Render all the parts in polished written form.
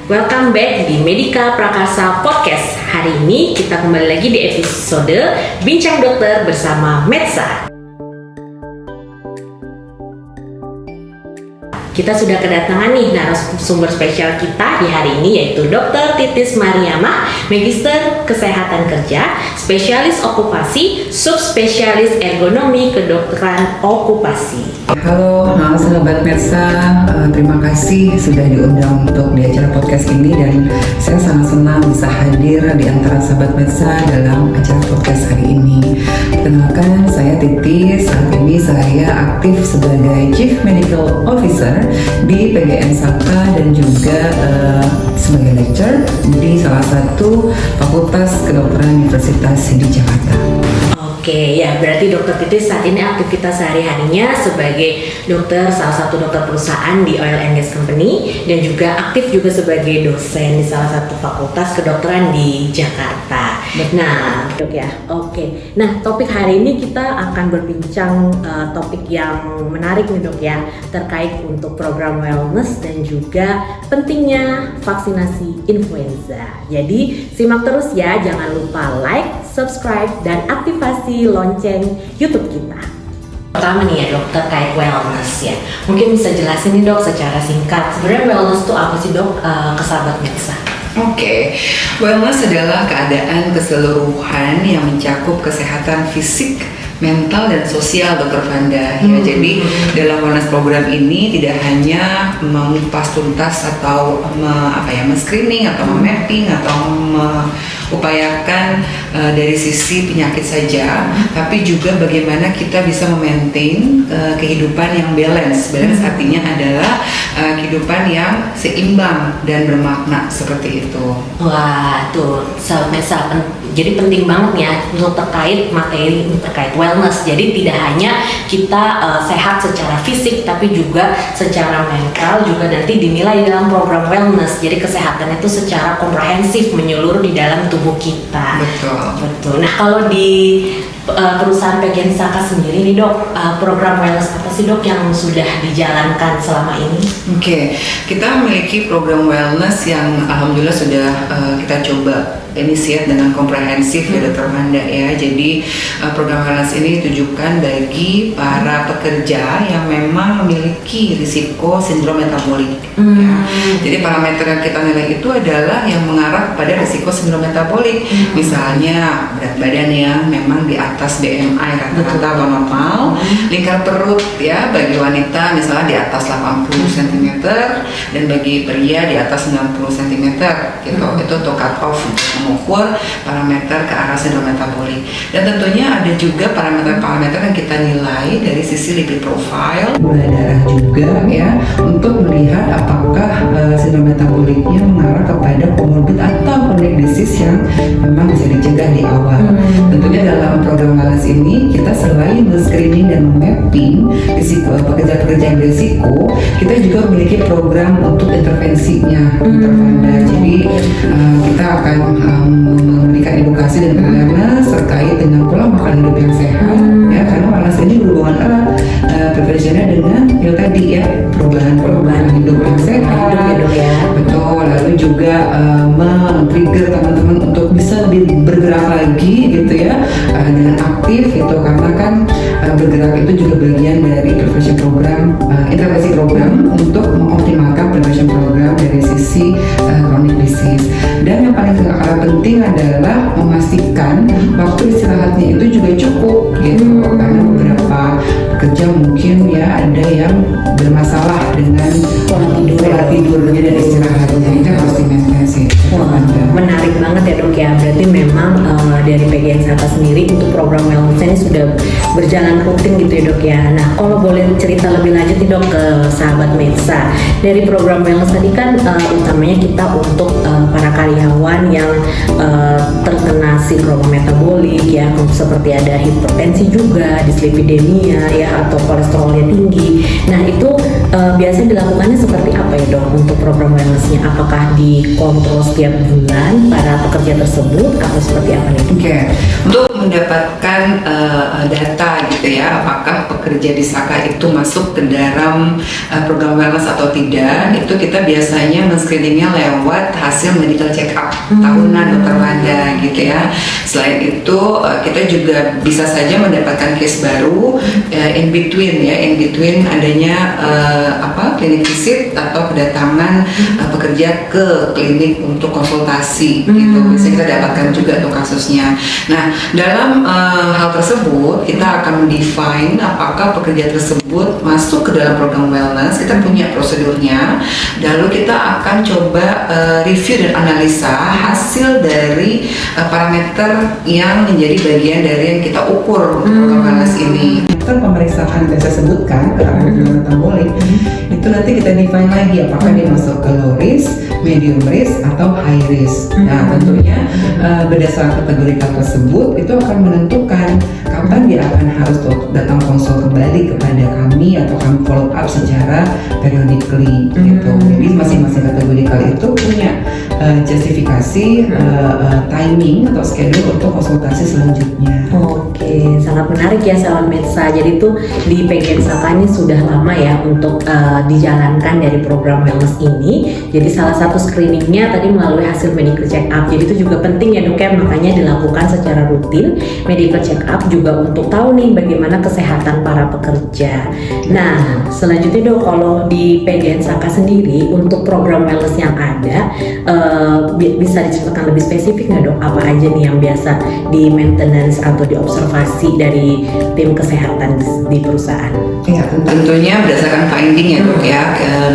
Welcome back di Medika Prakasa Podcast. Hari ini kita kembali lagi di episode Bincang Dokter bersama Medsa. Kita sudah kedatangan nih narasumber spesial kita di hari ini, yaitu Dr. Titis Mariamah, Magister Kesehatan Kerja, Spesialis Okupasi, Subspesialis Ergonomi Kedokteran Okupasi. Halo sahabat Medsa, terima kasih sudah diundang untuk di acara podcast ini, dan saya sangat senang bisa hadir di antara sahabat Medsa dalam acara podcast hari ini. Kenalkan, saya Titis. Saat ini saya aktif sebagai Chief Medical Officer di PGN Saka dan juga sebagai lecturer di salah satu Fakultas Kedokteran Universitas di Jakarta. Oke, ya berarti Dokter Titis saat ini aktivitas sehari-harinya sebagai dokter salah satu dokter perusahaan di Oil and Gas Company, dan juga aktif juga sebagai dosen di salah satu fakultas kedokteran di Jakarta. Nah, dok ya. Oke. Nah, topik hari ini kita akan berbincang topik yang menarik nih dok ya, terkait untuk program wellness dan juga pentingnya vaksinasi influenza. Jadi simak terus ya, jangan lupa like, subscribe, dan aktivasi lonceng YouTube kita. Pertama nih ya dok, terkait wellness ya. Mungkin bisa jelasin nih dok secara singkat, sebenarnya wellness itu apa sih dok ke sahabat Medsa? Oke, wellness adalah keadaan keseluruhan yang mencakup kesehatan fisik, mental, dan sosial dokter Vanda ya. Jadi dalam wellness program ini tidak hanya mengupas tuntas atau men-screening atau mapping atau upayakan dari sisi penyakit saja, tapi juga bagaimana kita bisa memaintain kehidupan yang balance. Balance artinya adalah kehidupan yang seimbang dan bermakna seperti itu. Wah, tuh sahabat Medsa, jadi penting banget ya untuk terkait materi terkait wellness. Jadi tidak hanya kita sehat secara fisik, tapi juga secara mental juga nanti dinilai dalam program wellness. Jadi kesehatan itu secara komprehensif menyeluruh di dalam tubuh kita. Betul. Nah, kalau di perusahaan PGN Saka sendiri nih dok, program wellness apa sih dok yang sudah dijalankan selama ini? Oke, kita memiliki program wellness yang alhamdulillah sudah kita coba inisiat dengan komprehensif ya dokter Vanda ya. Jadi program wellness ini ditujukan bagi para pekerja yang memang memiliki risiko sindrom metabolik ya. Jadi parameter yang kita nilai itu adalah yang mengarah kepada risiko sindrom metabolik. Misalnya berat badan yang memang di atas BMI rata-rata atau normal, lingkar perut ya bagi wanita misalnya di atas 80 cm dan bagi pria di atas 90 cm gitu. Itu untuk cut off untuk mengukur parameter ke arah sindrom metabolik. Dan tentunya ada juga parameter-parameter yang kita nilai dari sisi lipid profile, gula darah juga ya, untuk melihat apakah sindrom metaboliknya mengarah kepada comorbid atau chronic disease yang memang bisa dicegah di awal. Tentunya dalam program wellness ini kita selain men-screening dan mapping risiko pekerja-pekerja berisiko, kita juga memiliki program untuk intervensinya dokter Vanda. Jadi kita akan memberikan edukasi dan awareness terkait dengan pola makan hidup yang sehat ya, karena wellness ini berhubungan erat preventionnya dengan yang tadi ya, perubahan hidup yang sehat ya. Betul. Lalu juga men-trigger teman-teman untuk bisa lebih bergerak lagi gitu ya, dengan aktif gitu, karena kan bergerak itu juga bagian dari prevention program, intervensi program untuk mengoptimalkan prevention program dari sisi chronic disease. Dan yang paling penting adalah memastikan waktu istirahatnya itu juga cukup gitu, karena beberapa pekerja mungkin ya ada yang bermasalah dengan pola tidurnya dan istirahatnya, itu harus di-maintain sih. Menarik banget ya dok ya, berarti memang dari PGN Saka sendiri untuk program wellness ini sudah berjalan rutin gitu ya dok ya. Nah, kalau boleh cerita lebih lanjut nih dok ke sahabat Medsa, dari program wellness tadi kan utamanya kita untuk para karyawan yang terkena sindrom metabolik ya, seperti ada hipertensi juga, dislipidemia ya, atau kolesterolnya tinggi. Nah, itu biasanya dilakukannya seperti apa ya dok untuk program wellnessnya? Apakah dikontrol setiap bulan para pekerja tersebut atau seperti apa nih? Oke, untuk mendapatkan data gitu ya, apakah pekerja di Saka itu masuk ke dalam program wellness atau tidak, itu kita biasanya men-screeningnya lewat hasil medical check up tahunan Dokter Wanda gitu ya. Selain itu kita juga bisa saja mendapatkan case baru in between adanya klinik visit atau kedatangan pekerja ke klinik untuk konsultasi gitu. Bisa kita dapatkan juga tuh kasusnya. Nah, dalam hal tersebut kita akan mendefine apakah pekerja tersebut masuk ke dalam program wellness. Kita punya prosedurnya, lalu kita akan coba review dan analisa hasil dari parameter yang menjadi bagian dari yang kita ukur untuk program wellness ini. Pemeriksaan yang saya sebutkan parameter metabolik itu nanti kita define lagi apakah dia masuk ke low risk, medium risk atau high risk. Nah, tentunya berdasarkan kategori tersebut itu akan menentukan kapan dia akan harus datang konsul kembali kepada kami atau kami follow up secara periodically gitu. Jadi masing-masing kategori itu punya justifikasi timing atau schedule untuk konsultasi selanjutnya. Oke, sangat menarik ya Sahabat Medsa. Jadi itu di PGN Saka ini sudah lama ya untuk dijalankan dari program wellness ini. Jadi salah satu screeningnya tadi melalui hasil medical check up. Jadi itu juga penting ya Dok ya, makanya dilakukan secara rutin medical check up juga untuk tahu nih bagaimana kesehatan para pekerja. Nah, selanjutnya Dok, kalau di PGN Saka sendiri untuk program wellness yang ada bisa diceritakan lebih spesifik nggak Dok? Apa aja nih yang biasa di maintenance atau diobservasi dari tim kesehatan di perusahaan? Ya, tentunya berdasarkan finding ya Dok ya,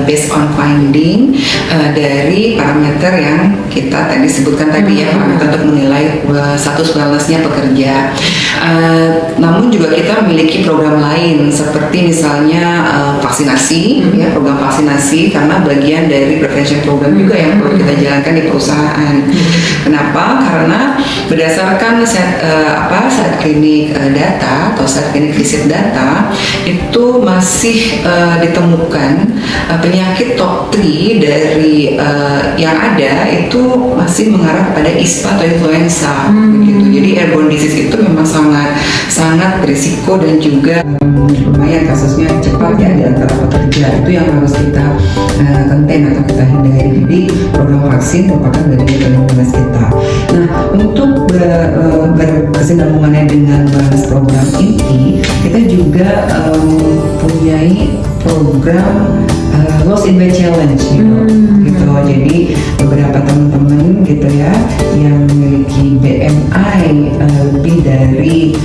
based on finding dari parameter yang kita tadi sebutkan tadi ya, parameter untuk menilai status wellnessnya pekerja. Namun juga kita memiliki program lain seperti misalnya vaksinasi ya, program vaksinasi karena bagian dari prevention program juga yang perlu kita jalankan di perusahaan. Kenapa? Karena berdasarkan set klinik data atau set klinik visit data itu masih ditemukan penyakit top 3 dari yang ada itu masih mengarah kepada ISPA atau influenza begitu. Jadi airborne disease itu memang sangat berisiko dan juga lumayan kasusnya cepat ya di antara pekerja. Itu yang harus kita contain atau kita hindari. Jadi program vaksin merupakan bagian dari tugas kita. Nah, untuk berkesinambungannya dengan wellness program ini, kita juga mempunyai program Lost in Weight Challenge gitu. Jadi beberapa teman-teman gitu ya yang memiliki BMI lebih dari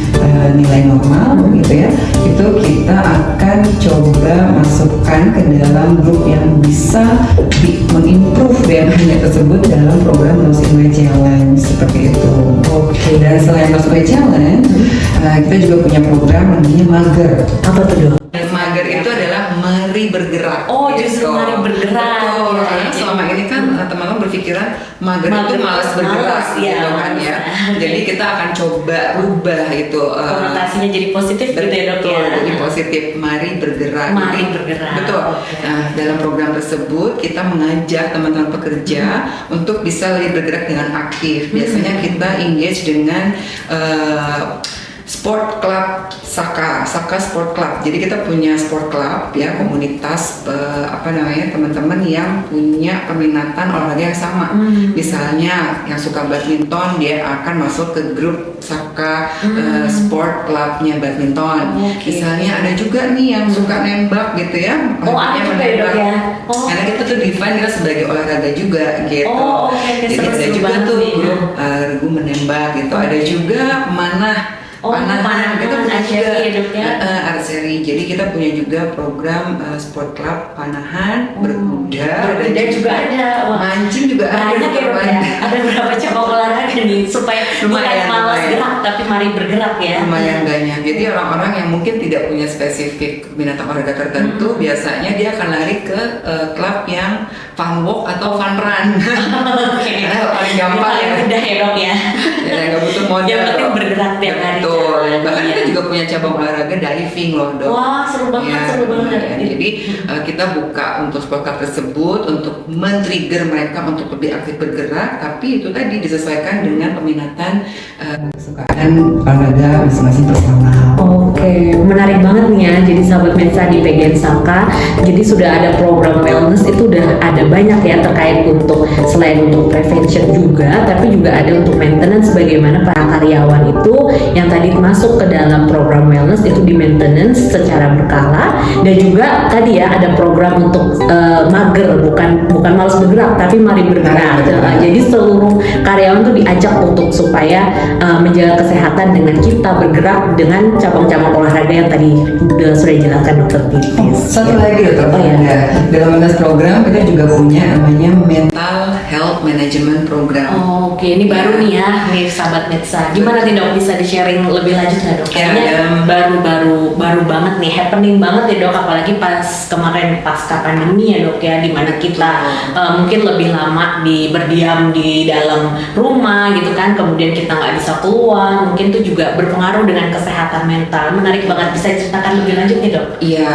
nilai normal gitu ya, itu kita akan coba masukkan ke dalam grup yang bisa mengimprove BMI-nya tersebut dalam program Lost in Weight Challenge seperti itu. Oke. Dan selain Lost in Weight Challenge, kita juga punya program namanya Mager. Apa tuh Dok? Mager itu adalah mari bergerak. Oh, justru mari bergerak. Betul. Ya, Karena selama ini kan teman-teman berpikiran mager itu malas bergerak, gitu kan ya. Jadi kita akan coba rubah itu. Konotasinya jadi positif gitu ya Dok ya. Jadi positif, mari bergerak. Mari bergerak. Betul. Nah, dalam program tersebut kita mengajak teman-teman pekerja untuk bisa lebih bergerak dengan aktif. Biasanya kita engage dengan Sport Club Saka Sport Club. Jadi kita punya sport club ya, komunitas teman-teman yang punya peminatan olahraga yang sama. Misalnya yang suka badminton, dia akan masuk ke grup Saka Sport Clubnya badminton. Misalnya ada juga nih yang suka nembak gitu ya. Ada juga ya Dok ya. Karena kita tuh define kita sebagai olahraga juga gitu. Jadi ada juga tuh grup regu menembak gitu. Ada juga panah gitu juga archery. Jadi kita punya juga program sport club panahan, berkuda juga ada, mancing juga banyak ya. Ada berapa cabang olahraga nih supaya bukan malas gerak tapi mari bergerak ya. Lumayan banyak. Jadi orang-orang yang mungkin tidak punya spesifik binatang olahraga tertentu biasanya dia akan lari ke klub yang fun walk atau fun run. Oke. Karena paling gampang ya. Udah ya dok ya. Ya nggak butuh modal. Yang penting bergerak tiap hari. Betul. Bahkan Iya. kita juga punya cabang olahraga diving loh dok. Wah seru banget, Ya, seru banget. ya. Jadi kita buka untuk sport tersebut untuk men-trigger mereka untuk lebih aktif bergerak, tapi itu tadi disesuaikan dengan peminatan kesukaan olahraga masing-masing personal. Oke, menarik banget nih ya. Jadi sahabat Mensa di PGN Saka, jadi sudah ada program wellness itu udah ada banyak ya terkait untuk selain untuk prevention juga, tapi juga ada untuk maintenance bagaimana para karyawan itu yang tadi masuk ke dalam program wellness itu di maintenance secara berkala, dan juga tadi ya ada program untuk mager, bukan malas bergerak tapi mari bergerak. Jadi seluruh karyawan tuh diajak untuk supaya menjaga kesehatan dengan kita bergerak dengan cabang-cabang olahraga yang tadi sudah dijelaskan Dokter Titis. Satu lagi dokter, dalam wellness program kita juga punya namanya mental health management program. Oke, ini baru nih ya, nih sahabat Metsa. Gimana nih dok, bisa di-sharing lebih lanjut nggak dok? Kayaknya baru banget nih, happening banget ya dok, apalagi pas kemarin pasca pandemi ya dok ya, dimana kita mungkin lebih lama berdiam di dalam rumah gitu kan, kemudian kita nggak bisa keluar, mungkin itu juga berpengaruh dengan kesehatan mental. Menarik banget, bisa diceritakan lebih lanjut nih dok? Iya,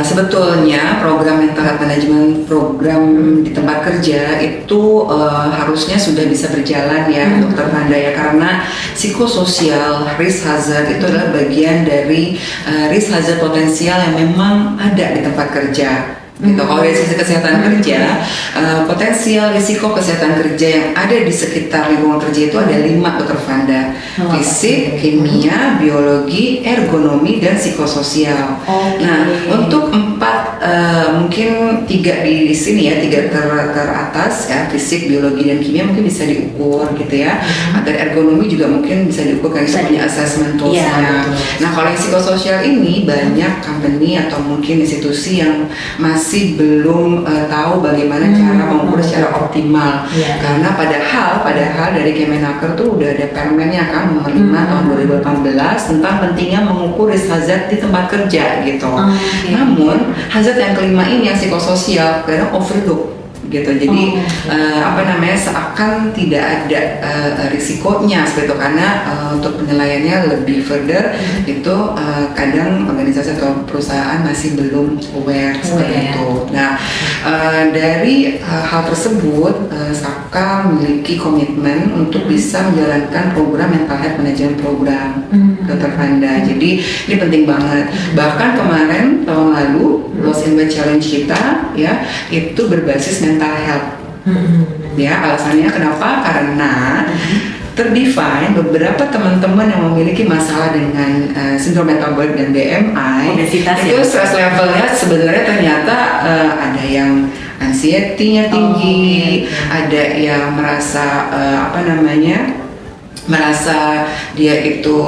sebetulnya program mental health management program di tempat kerja itu harusnya sudah bisa berjalan ya dokter Fanda ya, karena psikososial risk hazard itu adalah bagian dari risk hazard potensial yang memang ada di tempat kerja. Gitu. Kalau dari sisi kesehatan kerja, potensial risiko kesehatan kerja yang ada di sekitar lingkungan kerja itu ada 5 dokter Fanda. Fisik, kimia, biologi, ergonomi, dan psikososial. Nah, untuk 4 mungkin 3 di sini ya, 3 teratas ya, fisik, biologi, dan kimia mungkin bisa diukur gitu ya. Dan ergonomi juga mungkin bisa diukur karena kita punya assessment toolsnya. Nah, kalau yang psikososial ini banyak company atau mungkin institusi yang masih belum tahu bagaimana cara mengukur secara optimal. Karena padahal dari Kemenaker tuh udah ada permennya kan nomor 5 tahun 2018 tentang pentingnya mengukur risk hazard di tempat kerja gitu. Namun hazard yang kelima ini yang psikososial kadang overlook gitu. Jadi seakan tidak ada risikonya seperti itu, karena untuk penilaiannya lebih further itu kadang organisasi atau perusahaan masih belum aware seperti itu. Nah, dari hal tersebut Saka memiliki komitmen untuk bisa menjalankan program mental health management program Dr. Fanda. Jadi ini penting banget. Bahkan kemarin tahun lalu Lost in Weight Challenge kita ya itu berbasis mental health. Ya, alasannya kenapa? Karena terdefine beberapa teman-teman yang memiliki masalah dengan sindrom metabolik dan BMI, obesitas itu ya? stress levelnya sebenarnya ternyata ada yang anxiety-nya tinggi, ada yang merasa merasa dia itu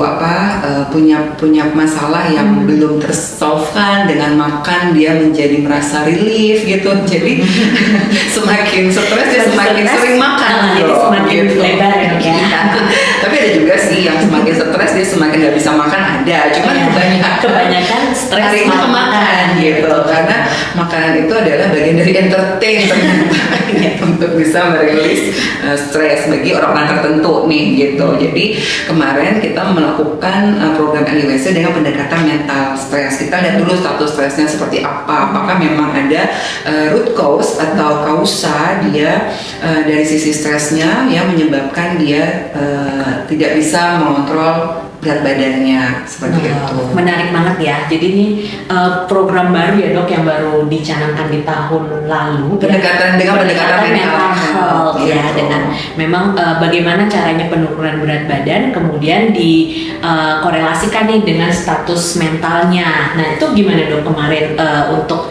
punya masalah yang belum tersolvekan, dengan makan dia menjadi merasa relief gitu. Jadi semakin stres dia semakin sering makan jadi semakin gitu. lebar ya. Tapi ada juga sih yang semakin stres dia semakin nggak bisa makan, ada. Cuman kebanyakan stres harinya ke makan gitu, karena makanan itu adalah bagian dari entertain ternyata untuk bisa merilis stres bagi orang-orang tertentu nih gitu. Jadi kemarin kita melakukan program LIWC dengan pendekatan mental stres. Kita lihat dulu status stresnya seperti apa. Apakah memang ada root cause atau kausa dia dari sisi stresnya yang menyebabkan dia tidak bisa mengontrol berat badannya seperti itu. Menarik banget ya. Jadi ini program baru ya dok yang baru dicanangkan di tahun lalu. Pendekatan mental health ya, dengan memang bagaimana caranya penurunan berat badan kemudian dikorelasikan nih dengan status mentalnya. Nah itu gimana dok kemarin untuk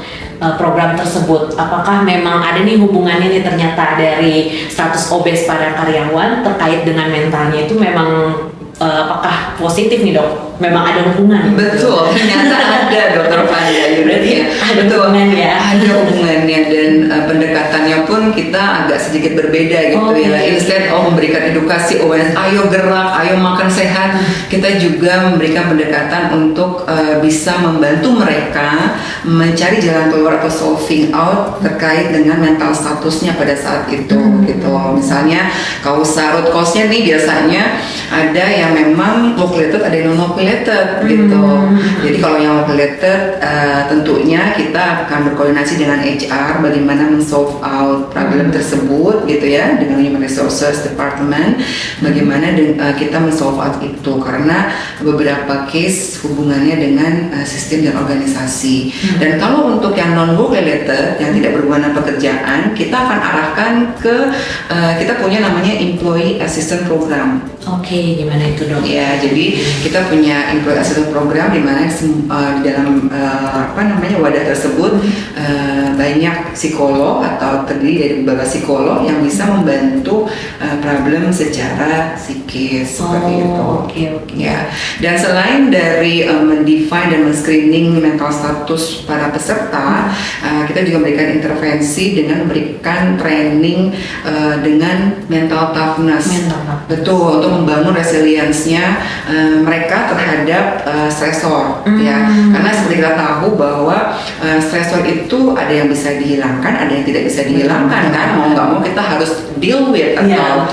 program tersebut? Apakah memang ada nih hubungannya nih ternyata dari status obes para karyawan terkait dengan mentalnya itu memang apakah positif nih dok? Memang ada hubungan? Betul, ternyata ada dokter Fanda. Berarti ada hubungan ya? Ada ada hubungannya dan pendekatannya pun kita agak sedikit berbeda gitu ya. Instead memberikan edukasi, awareness, ayo gerak, ayo makan sehat, kita juga memberikan pendekatan untuk bisa membantu mereka mencari jalan keluar atau solving out terkait dengan mental statusnya pada saat itu gitu. Misalnya root cause-nya nih biasanya ada yang memang work related, ada yang non work related gitu. Jadi kalau yang work related tentunya kita akan berkoordinasi dengan HR bagaimana men-solve out problem tersebut gitu ya, dengan Human Resources Department bagaimana kita men-solve out itu, karena beberapa case hubungannya dengan sistem dan organisasi. Dan kalau untuk yang non work related yang tidak berhubungan dengan pekerjaan, kita akan arahkan ke kita punya namanya Employee Assistance Program. Oke, gimana itu dok? Ya, jadi kita punya Employee Assistance Program di mana di dalam wadah tersebut banyak psikolog atau terdiri dari beberapa psikolog yang bisa membantu problem secara psikis seperti itu. Ya. Dan selain dari mendefine dan men-screening mental status para peserta, kita juga memberikan intervensi dengan memberikan training dengan mental toughness. Betul, untuk membangun resilience-nya mereka terhadap stresor ya. Karena seperti kita tahu bahwa stresor itu ada yang bisa dihilangkan, ada yang tidak bisa dihilangkan kan. Mau nggak mau kita harus deal with atau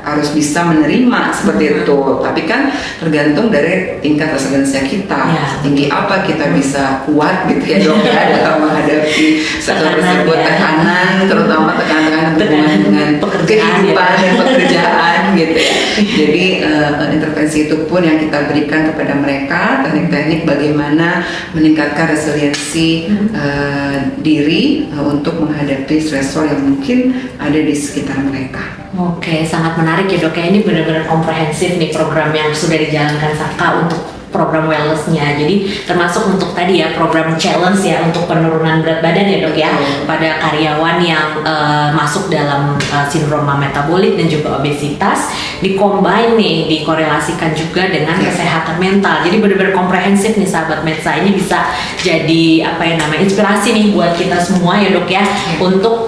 harus bisa menerima seperti itu. Tapi kan tergantung dari tingkat resiliensi kita. Tinggi apa kita bisa kuat gitu ya dok ya dalam menghadapi stresor tersebut, tekanan, terutama tekanan hubungan dengan kehidupan dan pekerjaan gitu ya. Jadi intervensi itu pun yang kita berikan kepada mereka, teknik-teknik bagaimana meningkatkan resiliensi diri untuk menghadapi stresor yang mungkin ada di sekitar mereka. Oke, sangat menarik ya dok. Ini benar-benar komprehensif nih program yang sudah dijalankan Saka untuk program wellness-nya. Jadi termasuk untuk tadi ya program challenge ya untuk penurunan berat badan ya dok ya pada karyawan yang masuk dalam sindroma metabolik dan juga obesitas, dikombin nih, dikorelasikan juga dengan kesehatan mental. Jadi benar-benar komprehensif nih sahabat Medsa. Ini bisa jadi inspirasi nih buat kita semua ya dok ya untuk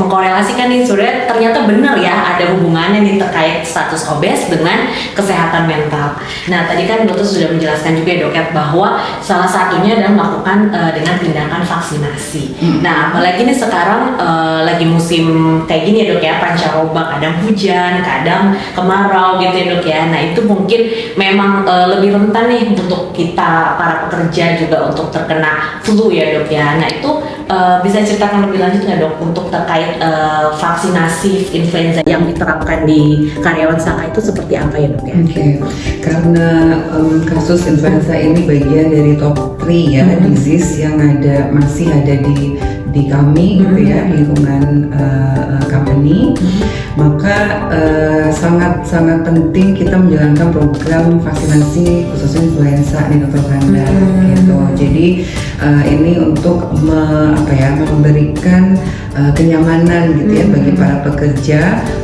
mengkorelasikan nih sebenarnya ternyata benar ya ada hubungannya nih terkait status obes dengan kesehatan mental. Nah tadi kan dokter sudah menjelaskan juga ya dok ya bahwa salah satunya adalah melakukan dengan tindakan vaksinasi. Nah apalagi nih sekarang lagi musim kayak gini ya dok ya, pancaroba, kadang hujan, kadang kemarau gitu ya dok ya. Nah itu mungkin memang lebih rentan nih untuk kita para pekerja juga untuk terkena flu ya dok ya. Nah itu bisa ceritakan lebih lanjut nggak dok untuk terkait vaksinasi influenza yang diterapkan di karyawan Saka itu seperti apa ya dok ya? Karena kasus influenza ini bagian dari top 3 ya disease yang masih ada di kami gitu ya, lingkungan company, maka sangat penting kita menjalankan program vaksinasi khususnya influenza nih Dr. Fanda gitu. Jadi ini untuk memberikan kenyamanan gitu ya bagi para pekerja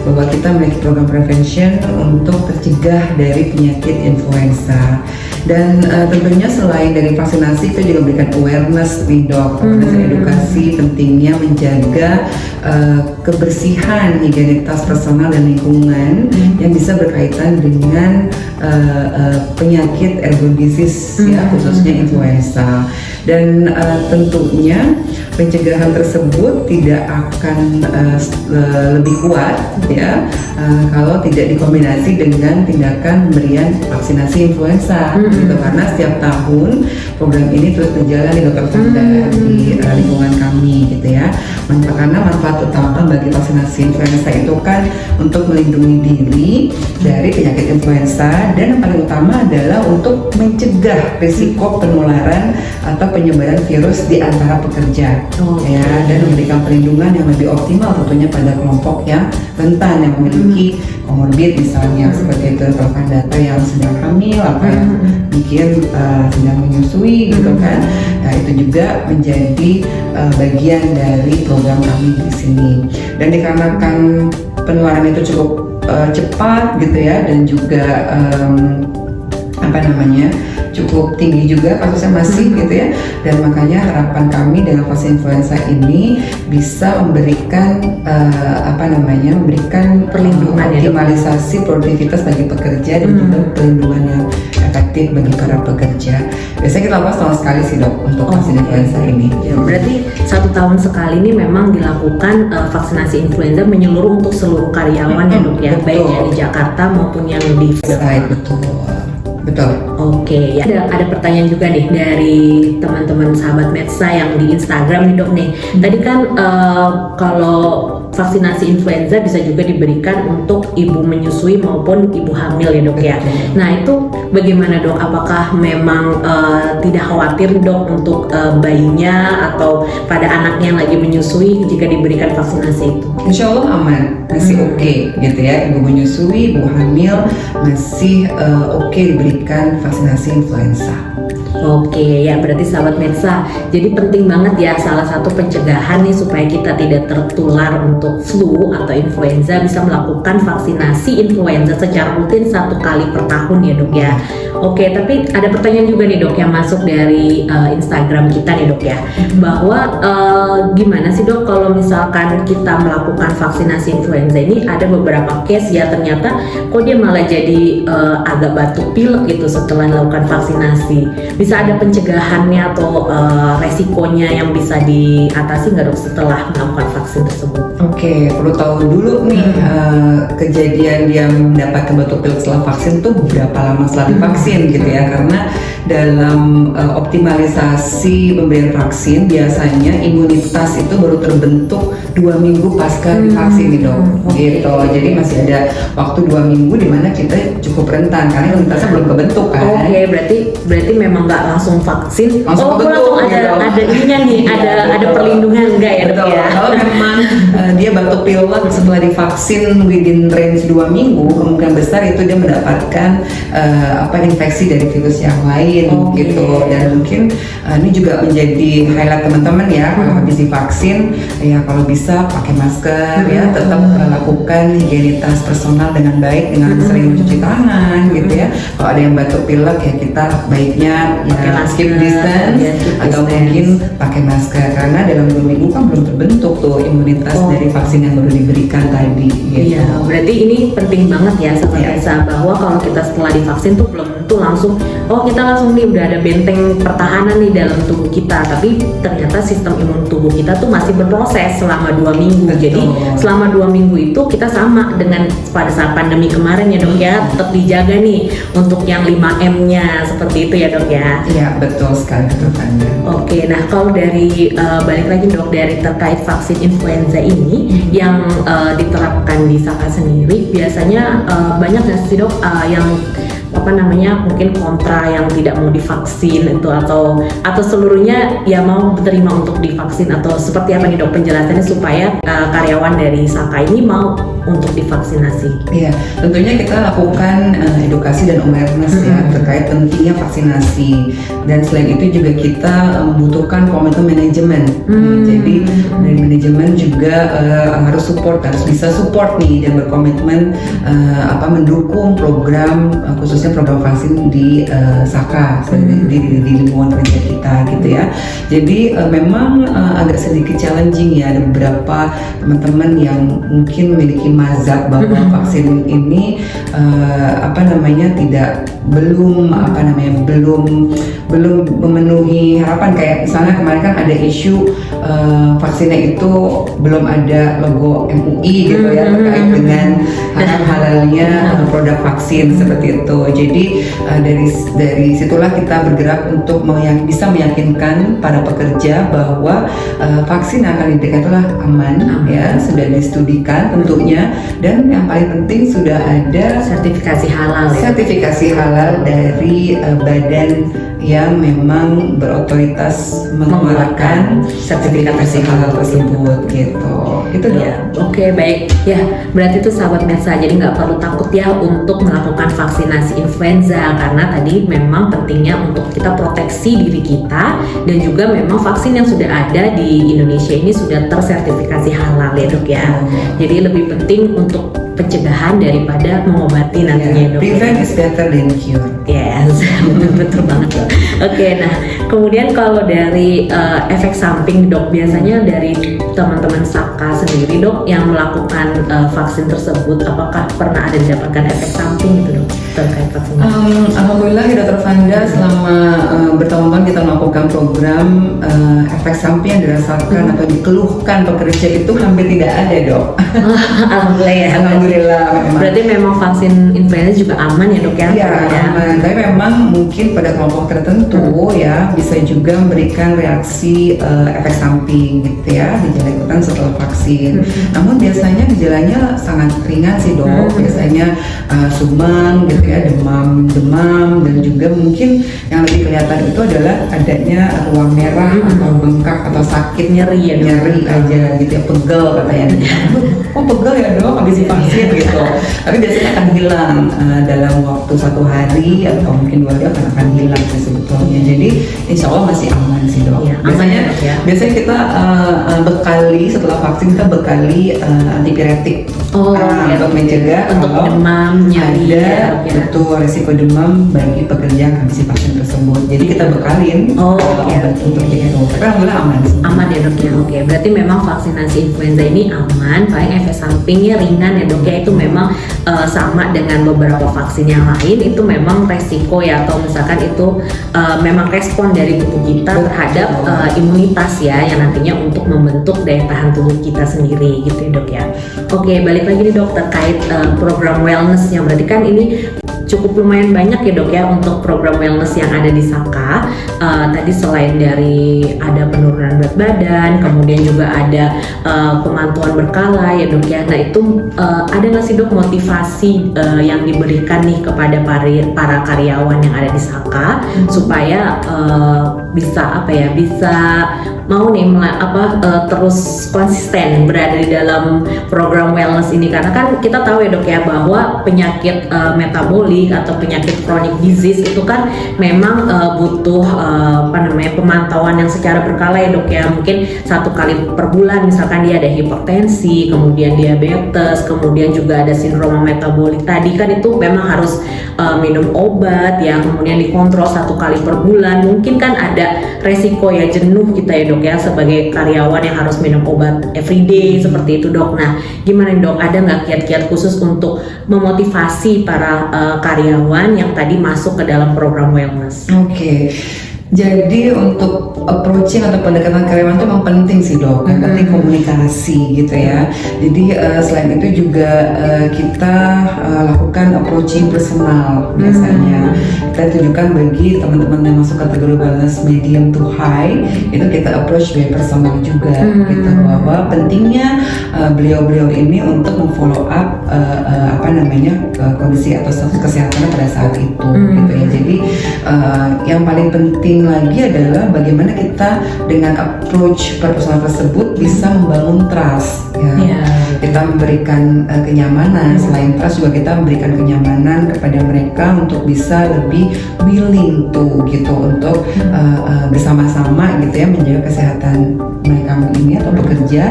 bahwa kita memiliki program prevention untuk tercegah dari penyakit influenza. Dan tentunya selain dari vaksinasi kita juga memberikan awareness nih dok, edukasi pentingnya menjaga kebersihan, higienitas personal dan lingkungan yang bisa berkaitan dengan penyakit airborne disease ya, khususnya influenza. Dan tentunya pencegahan tersebut tidak akan lebih kuat ya kalau tidak dikombinasi dengan tindakan pemberian vaksinasi influenza gitu, karena setiap tahun program ini terus berjalan di Dr. Fanda di lingkungan kami gitu ya. Karena manfaat utama bagi vaksinasi influenza itu kan untuk melindungi diri dari penyakit influenza, dan yang paling utama adalah untuk mencegah risiko penularan atau penyebaran virus di antara pekerja ya, dan memberikan perlindungan yang lebih optimal tentunya pada kelompok yang rentan yang memiliki komorbid misalnya seperti itu data yang sedang hamil atau yang mungkin sedang menyusui gitu kan. Nah itu juga menjadi bagian dari program kami di sini, dan dikarenakan penularan itu cukup cepat gitu ya, dan juga cukup tinggi juga kasusnya masih gitu ya, dan makanya harapan kami dengan vaksin influenza ini bisa memberikan memberikan perlindungan, optimalisasi produktivitas bagi pekerja dan juga perlindungan yang efektif bagi para pekerja. Biasanya kita lakukan setahun sekali sih dok untuk vaksin influenza ini. Ya, berarti 1 tahun sekali ini memang dilakukan vaksinasi influenza menyeluruh untuk seluruh karyawan ya dok ya, baik yang di Jakarta maupun yang di Betul. Oke, ya ada pertanyaan juga nih dari teman-teman sahabat Medsa yang di Instagram nih dok nih. Tadi kan kalau vaksinasi influenza bisa juga diberikan untuk ibu menyusui maupun ibu hamil ya dok ya. Nah itu bagaimana dok? Apakah memang tidak khawatir dok untuk bayinya atau pada anaknya yang lagi menyusui jika diberikan vaksinasi itu? Insya Allah aman, masih oke gitu ya. Ibu menyusui, ibu hamil masih oke diberikan vaksinasi influenza. Oke, ya berarti sahabat Medsa, jadi penting banget ya salah satu pencegahan nih supaya kita tidak tertular untuk flu atau influenza bisa melakukan vaksinasi influenza secara rutin 1 kali per tahun ya dok ya. Oke, tapi ada pertanyaan juga nih dok yang masuk dari Instagram kita nih dok ya, bahwa gimana sih dok kalau misalkan kita melakukan vaksinasi influenza ini ada beberapa case ya ternyata kok dia malah jadi agak batuk pilek gitu setelah melakukan vaksinasi. Bisa ada pencegahannya atau resikonya yang bisa diatasi nggak dok setelah melakukan vaksin tersebut? Oke, perlu tahu dulu nih kejadian dia mendapatkan batuk pilek setelah vaksin tuh berapa lama setelah divaksin gitu ya, karena dalam optimalisasi pemberian vaksin biasanya imunitas itu baru terbentuk 2 minggu pasca divaksin nih dok, gitu. Jadi masih ada waktu 2 minggu di mana kita cukup rentan karena imunitasnya belum kebentuk kan. Oke, berarti memang nggak langsung vaksin. Langsung ada ininya nih, ada perlindungan enggak ya dok ya? Kalau memang dia batuk pilek setelah divaksin within range 2 minggu, kemungkinan besar itu dia mendapatkan infeksi dari virus yang lain gitu. Dan mungkin ini juga menjadi highlight teman-teman ya, kalau habis divaksin ya kalau bisa pakai masker ya, tetap lakukan higienitas personal dengan baik dengan sering mencuci tangan gitu ya. Kalau ada yang batuk pilek ya kita baiknya keep distance atau mungkin pakai masker karena dalam 2 minggu kan belum terbentuk tuh imunitas dari vaksin yang baru diberikan tadi gitu. Iya, berarti ini penting banget ya sahabat bahwa kalau kita setelah divaksin tuh belum tentu langsung kita langsung nih udah ada benteng pertahanan nih dalam tubuh kita, tapi ternyata sistem imun tubuh kita tuh masih berproses selama 2 minggu. Betul. Jadi selama 2 minggu itu kita sama dengan pada saat pandemi kemarin ya dok ya, tetap dijaga nih untuk yang 5M-nya seperti itu ya dok ya. Iya betul sekali betul Anda. Oke, nah kalau dari balik lagi dok dari terkait vaksin influenza ini yang diterapkan di Saka sendiri biasanya banyak nggak sih dok yang mungkin kontra yang tidak mau divaksin itu atau seluruhnya ya mau diterima untuk divaksin, atau seperti apa nih dok penjelasannya supaya karyawan dari Saka ini mau untuk divaksinasi? Iya, tentunya kita lakukan edukasi dan awareness ya terkait pentingnya vaksinasi, dan selain itu juga kita membutuhkan komitmen manajemen. Jadi dari manajemen juga harus bisa support nih dan berkomitmen mendukung program khususnya program vaksin di Saka di lingkungan kerja kita gitu ya. Jadi memang agak sedikit challenging ya, ada beberapa teman-teman yang mungkin memiliki mazhab bahwa vaksin ini belum memenuhi harapan. Kayak misalnya kemarin kan ada isu vaksinnya itu belum ada logo MUI gitu ya terkait dengan halalnya produk vaksin seperti itu. Jadi dari situlah kita bergerak untuk bisa meyakinkan para pekerja bahwa vaksin yang akan diberikan itulah aman ya, sudah distudikan tentunya, dan yang paling penting sudah ada sertifikasi halal dari badan yang memang berotoritas mengeluarkan sertifikasi halal tersebut gitu. Itu ya. Oke, baik ya, berarti itu sahabat Medsa, jadi nggak perlu takut ya untuk melakukan vaksinasi influenza karena tadi memang pentingnya untuk kita proteksi diri kita, dan juga memang vaksin yang sudah ada di Indonesia ini sudah tersertifikasi halal ya dok ya. Jadi lebih penting untuk pencegahan daripada mengobati nantinya dok. Prevent is better than cure. Yes, betul banget dok. Oke, nah kemudian kalau dari efek samping dok, biasanya dari teman-teman Saka sendiri dok yang melakukan vaksin tersebut, apakah pernah ada didapatkan efek samping gitu dok terkait vaksin? Alhamdulillah ya Dr. Vanda, selama bertahun-tahun kita melakukan program, efek samping yang dirasakan atau dikeluhkan pekerja itu hampir tidak ada dok. Alhamdulillah ya. Alhamdulillah. Berarti memang vaksin influenza juga aman ya dok ya? Iya, aman. Tapi memang mungkin pada kelompok tertentu ya bisa juga memberikan reaksi efek samping gitu ya, gejala ikutan setelah vaksin. Namun biasanya gejalanya sangat ringan sih dok. Biasanya sumang gitu ya, demam dan juga mungkin yang lebih kelihatan itu adalah adanya ruang merah atau bengkak atau sakit, nyeri aja gitu ya, pegel katanya. Oh pegel ya dok habis divaksin gitu. Tapi biasanya akan hilang dalam waktu 1 hari atau mungkin 2 hari akan hilang sih sebetulnya. Jadi insya Allah masih aman sih dok. Ya, biasanya kita bekali setelah vaksin, kita bekali antipiretik untuk mencegah untuk demam, nyeri, ada betul resiko demam bagi pekerja yang habis vaksin tersebut. Jadi kita bekalin obat untuk mencegah. Tapi alhamdulillah aman sih. Aman ya dok ya. Oke, berarti memang vaksinasi influenza ini aman, paling efek sampingnya ringan ya dok ya. Itu memang sama dengan beberapa vaksin yang lain, itu memang resiko ya, atau misalkan itu memang respon dari tubuh kita terhadap imunitas ya, yang nantinya untuk membentuk daya tahan tubuh kita sendiri gitu ya dok ya. Oke, balik lagi nih dok terkait program wellness yang berarti kan ini cukup lumayan banyak ya dok ya untuk program wellness yang ada di Saka. Tadi selain dari ada penurunan berat badan, kemudian juga ada pemantauan berkala ya dok ya. Nah itu ada nggak sih dok motivasi yang diberikan nih kepada para karyawan yang ada di Saka supaya bisa mau nih terus konsisten berada di dalam program wellness ini, karena kan kita tahu ya dok ya bahwa penyakit metabolik atau penyakit chronic disease itu kan memang butuh pemantauan yang secara berkala ya dok ya. Mungkin 1 kali per bulan misalkan dia ada hipertensi, kemudian diabetes, kemudian juga ada sindroma metabolik tadi kan, itu memang harus minum obat ya, kemudian dikontrol 1 kali per bulan. Mungkin kan ada resiko ya jenuh kita ya dok ya sebagai karyawan yang harus minum obat everyday seperti itu dok. Nah gimana dok, ada nggak kiat-kiat khusus untuk memotivasi para karyawan yang tadi masuk ke dalam program wellness? Oke. Jadi untuk approaching atau pendekatan karyawan itu memang penting sih dok, yang penting komunikasi gitu ya. Jadi selain itu juga kita lakukan approaching personal biasanya. Kita tunjukkan bagi teman-teman yang masuk kategori wellness medium to high, itu kita approach by personal juga gitu, bahwa pentingnya beliau-beliau ini untuk memfollow up kondisi atau status kesehatannya pada saat itu gitu ya. Jadi yang paling penting lagi adalah bagaimana kita dengan approach personal tersebut bisa membangun trust ya. Kita memberikan kenyamanan, selain trust juga kita memberikan kenyamanan kepada mereka untuk bisa lebih willing untuk bersama-sama gitu ya menjaga kesehatan mereka ini atau bekerja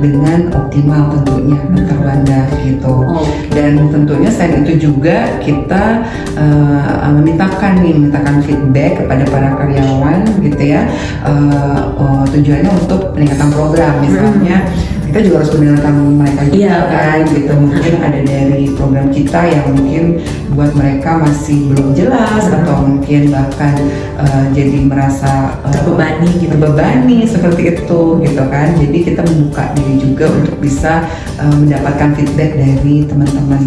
dengan optimal tentunya Dr. Wanda gitu. Dan tentunya selain itu juga kita memintakan feedback kepada para karyawan gitu ya, tujuannya untuk peningkatan program. Misalnya kita juga harus mendengarkan mereka juga kan gitu. Mungkin ada dari program kita yang mungkin buat mereka masih belum jelas atau mungkin bahkan jadi merasa terbebani seperti itu gitu kan. Jadi kita membuka diri juga untuk bisa mendapatkan feedback dari teman-teman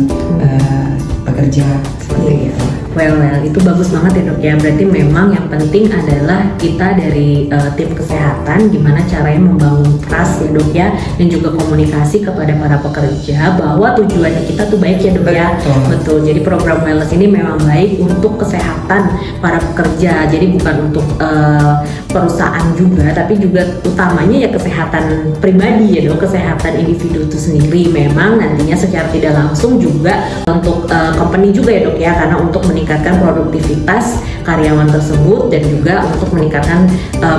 pekerja seperti itu. Well, itu bagus banget ya dok ya. Berarti memang yang penting adalah kita dari tim kesehatan gimana caranya membangun trust ya dok ya, dan juga komunikasi kepada para pekerja bahwa tujuannya kita tuh baik ya dok ya. Betul. Jadi program wellness ini memang baik untuk kesehatan para pekerja. Jadi bukan untuk perusahaan juga, tapi juga utamanya ya kesehatan pribadi ya dok, kesehatan individu itu sendiri. Memang nantinya secara tidak langsung juga untuk company juga ya dok ya, karena untuk meningkatkan produktivitas karyawan tersebut dan juga untuk meningkatkan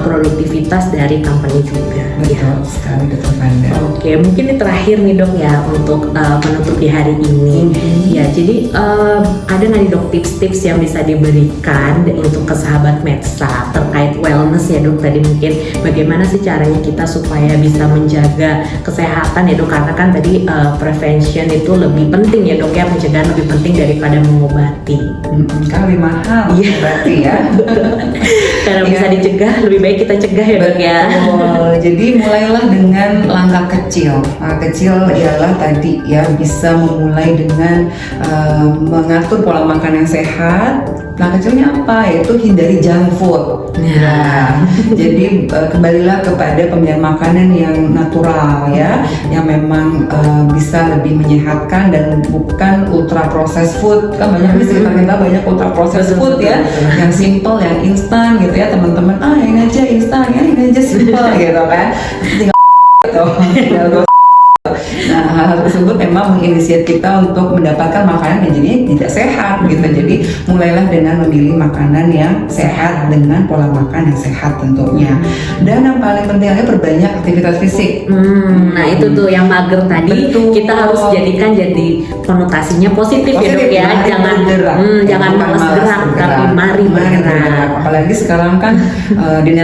produktivitas dari company juga. Betul sekali, Dr. Vanda. Oke, mungkin ini terakhir nih dok ya untuk penutup di hari ini. Ya, jadi ada nggak nih dok tips-tips yang bisa diberikan untuk ke sahabat Medsa terkait wellness ya dok? Tadi mungkin bagaimana sih caranya kita supaya bisa menjaga kesehatan ya dok? Karena kan tadi prevention itu lebih penting ya dok ya, pencegahan lebih penting daripada mengobati. Kan lebih mahal berarti ya. Karena bisa dicegah, lebih baik kita cegah ya dok ya. Jadi mulailah dengan langkah kecil. Kecil ialah tadi ya, bisa memulai dengan mengatur pola makan yang sehat. Langkah kecilnya apa? Yaitu hindari junk food. Nah, jadi kembalilah kepada pemilihan makanan yang natural ya, yang memang bisa lebih menyehatkan dan bukan ultra processed food. Kan banyak di sekitar kita banyak ultra processed food ya, yang simple, yang instan gitu ya teman-teman. Ini aja instan, ya ini aja simple gitu kan. Tinggal Nah, hal tersebut memang menginisiat kita untuk mendapatkan makanan yang jadinya tidak sehat gitu. Jadi mulailah dengan memilih makanan yang sehat dengan pola makan yang sehat tentunya. Dan yang paling penting lagi, perbanyak aktivitas fisik. Nah itu tuh yang mager tadi. Betul. Kita harus jadikan jadi konotasinya positif ya dok ya. Jangan bergerak. jangan malas gerak, tapi mari bergerak. Apalagi sekarang kan di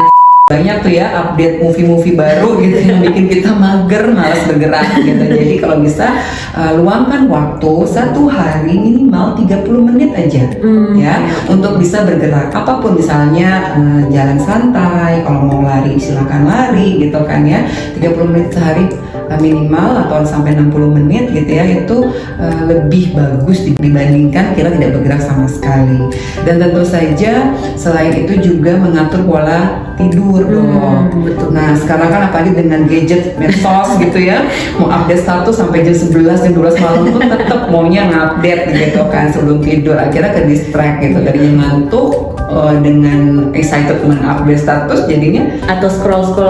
banyak tuh ya update movie-movie baru gitu yang bikin kita mager, malas bergerak gitu. Jadi kalau bisa luangkan waktu satu hari minimal 30 menit aja ya untuk bisa bergerak. Apapun, misalnya jalan santai, kalau mau lari silakan lari gitu kan ya. 30 menit sehari minimal atau sampai 60 menit gitu ya, itu lebih bagus dibandingkan kita tidak bergerak sama sekali. Dan tentu saja selain itu juga mengatur pola tidur dong. Betul. Nah sekarang kan apalagi dengan gadget, medsos gitu ya, mau update status sampai jam 11, jam 12 malam pun tetap maunya ngupdate gitu kan sebelum tidur. Akhirnya ke distract gitu, tadinya ngantuk dengan excited mengupdate status jadinya Atau scroll ke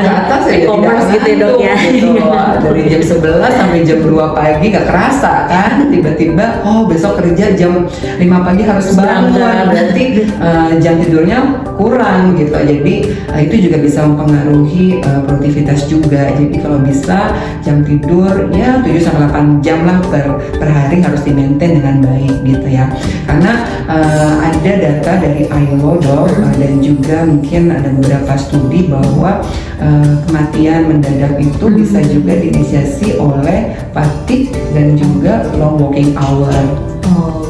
atas ya, e-commerce tidak gitu ya dok ya. gitu. Dari jam 11 sampai jam 2 pagi gak kerasa kan, tiba-tiba besok kerja jam 5 pagi harus bangun, berarti jam tidurnya kurang gitu. Jadi itu juga bisa mempengaruhi produktivitas juga. Jadi kalau bisa jam tidur ya 7-8 jam lah per hari harus di-maintain dengan baik gitu ya. Karena ada data dari ILO dok, dan juga mungkin ada beberapa studi bahwa kematian mendadak itu bisa juga diinisiasi oleh fatigue dan juga long working hour.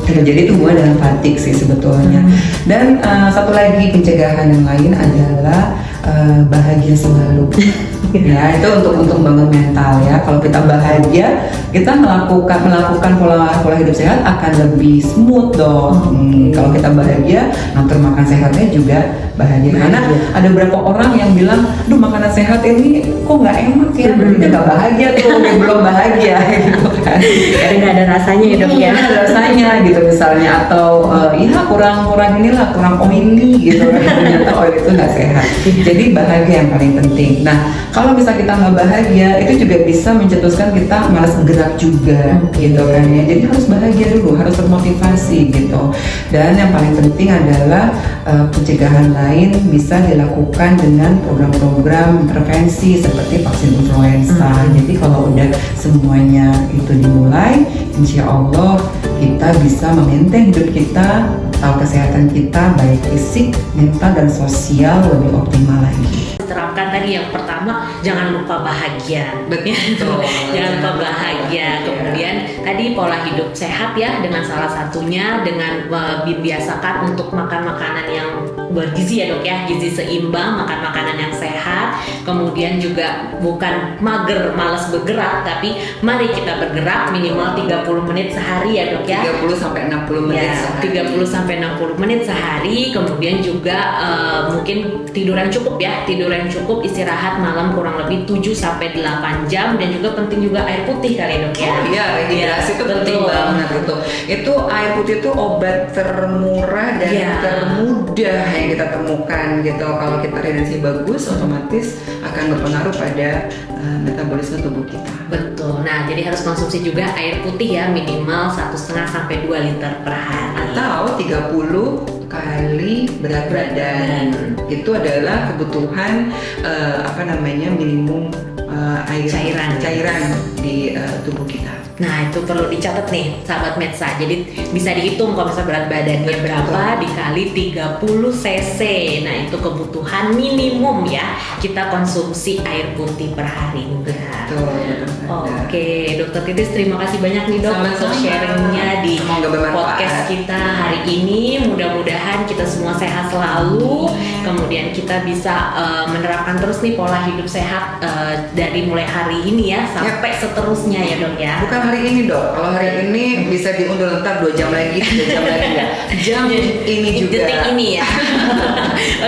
Jadi itu hubungan dengan fatigue sih sebetulnya. Dan satu lagi pencegahan yang lain adalah bahagia selalu. Ya, itu untuk bangun mental ya. Kalau kita bahagia, kita melakukan pola hidup sehat akan lebih smooth dong. Kalau kita bahagia, ngatur makan sehatnya juga bahagia. Karena ada beberapa orang yang bilang, "Duh, makanan sehat ini kok nggak enak ya?" Berarti dia nggak bahagia tuh, dia belum bahagia gitu kan. Karena nggak ada rasanya ya dok ya. Nggak ada rasanya gitu misalnya, atau ya kurang kurang oily gitu. Ternyata oil itu nggak sehat. Jadi bahagia yang paling penting. Nah, kalau bisa kita nggak bahagia, itu juga bisa mencetuskan kita malas bergerak juga gitu kan ya. Jadi harus bahagia dulu, harus termotivasi gitu. Dan yang paling penting adalah pencegahan lain bisa dilakukan dengan program-program prevensi seperti vaksin influenza. Jadi kalau udah semuanya itu dimulai, insya Allah kita bisa memaintain hidup kita atau kesehatan kita baik fisik, mental, dan sosial lebih optimal lagi. Terapkan tadi yang pertama, jangan lupa bahagia. Betul. Jangan lupa bahagia. Kemudian tadi pola hidup sehat ya, dengan salah satunya dengan membiasakan untuk makan makanan yang bergizi ya dok ya, gizi seimbang, makan makanan yang sehat. Kemudian juga bukan mager, malas bergerak, tapi mari kita bergerak minimal 30 menit sehari ya dok ya. 30 sampai 60 menit sehari. 30 sampai 60 menit sehari. Kemudian juga mungkin tidur yang cukup ya, tidur yang cukup, istirahat malam kurang lebih 7 sampai 8 jam, dan juga penting juga air putih kali dok ya. Iya, rehidrasi itu penting banget gitu. Itu air putih itu obat termurah dan termudah yang kita temukan gitu. Kalau kita rehidrasi bagus, otomatis akan berpengaruh pada metabolisme tubuh kita. Betul. Nah, jadi harus konsumsi juga air putih ya, minimal 1,5 sampai 2 liter per hari. Atau 30 kali berat badan. Itu adalah kebutuhan minimum air cairan di tubuh kita. Nah, itu perlu dicatat nih sahabat Medsa. Jadi bisa dihitung kalau misalnya berat badannya berapa dikali 30 cc. Nah, itu kebutuhan minimum ya kita konsumsi air putih per hari. Oke, Dokter Titis, terima kasih banyak nih Dok untuk sharingnya di podcast kita hari ini. Mudah-mudahan kita semua sehat selalu. Kemudian kita bisa menerapkan terus nih pola hidup sehat dari mulai hari ini ya sampai seterusnya ya Dok ya. Bukan hari ini Dok, kalau hari ini bisa diundur ntar 2 jam lagi, 3 jam lagi ya. Jam ini juga. Detik ini ya.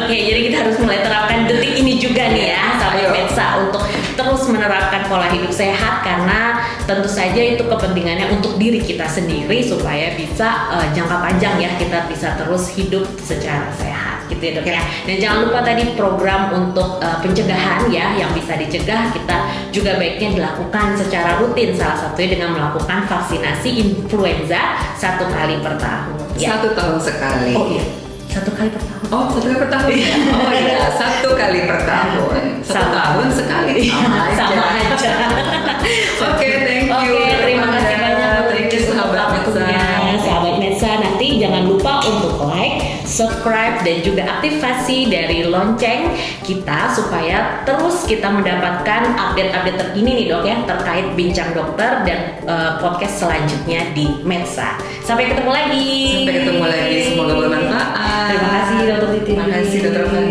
Oke, jadi kita harus mulai terapkan detik ini juga nih ya sahabat Medsa untuk terus menerapkan pola hidup sehat, karena tentu saja itu kepentingannya untuk diri kita sendiri supaya bisa jangka panjang ya kita bisa terus hidup secara sehat gitu ya Dok ya. Dan jangan lupa tadi program untuk pencegahan ya yang bisa dicegah kita juga baiknya dilakukan secara rutin, salah satunya dengan melakukan vaksinasi influenza 1 kali per tahun ya. 1 tahun sekali. Oh iya, 1 kali per tahun. Oh, 1 kali per tahun. Oh iya, 1 kali per tahun. 1 tahun sekali. Sama aja. Oke, thank you. Oke, terima kasih banyak sahabat Medsa. Sahabat Medsa, nanti jangan lupa untuk like, subscribe dan juga aktivasi dari lonceng kita supaya terus kita mendapatkan update-update terkini nih Dok ya terkait bincang dokter dan podcast selanjutnya di Medsa. Sampai ketemu lagi. Semoga bermanfaat. Terima kasih Dokter Titis. Terima kasih Dokter Fani.